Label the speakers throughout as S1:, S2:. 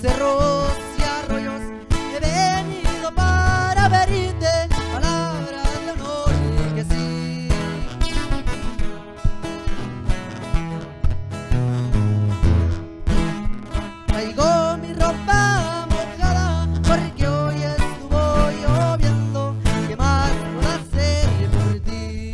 S1: cerros y arroyos he venido para verte, palabra de honor que sí. Traigo mi ropa mojada porque hoy estuvo lloviendo. ¿Qué más puedo hacer por ti?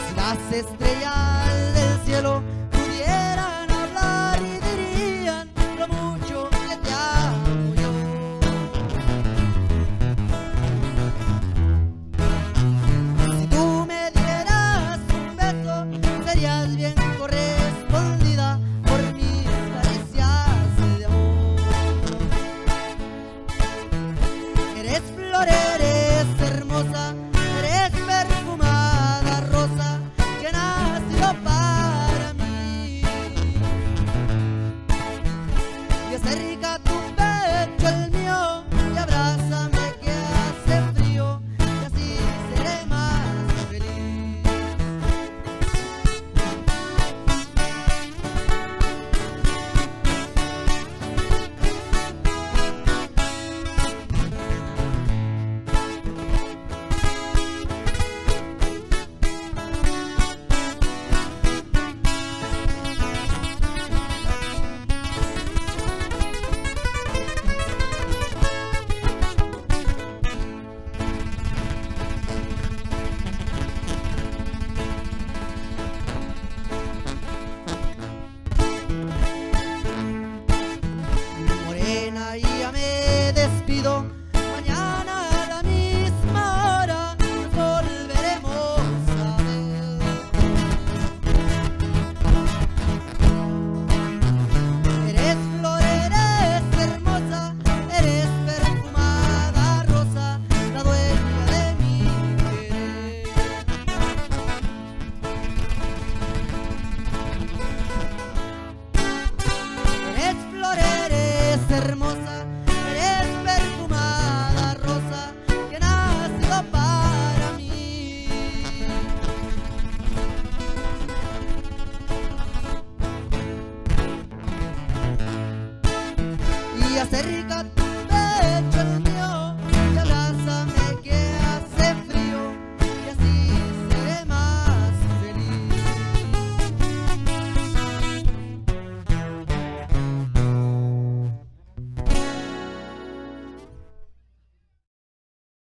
S1: Si las estrellas del cielo pudieran hablar y dirían lo mucho que te amo yo. Si tú me dieras un beso, serías bien correspondida por mis caricias de amor. Eres flor, eres hermosa, eres perfumada rosa que ha nacido para mí. Y acerca tu pecho al mío y abrázame que hace frío, y así seré más feliz. Morena, y ya me despido. Mañana a la misma hora nos volveremos a ver. Eres flor, eres hermosa, eres perfumada rosa, la dueña de mi querer. Eres flor, eres hermosa, eres perfumada rosa que ha nacido para mí. Y acerca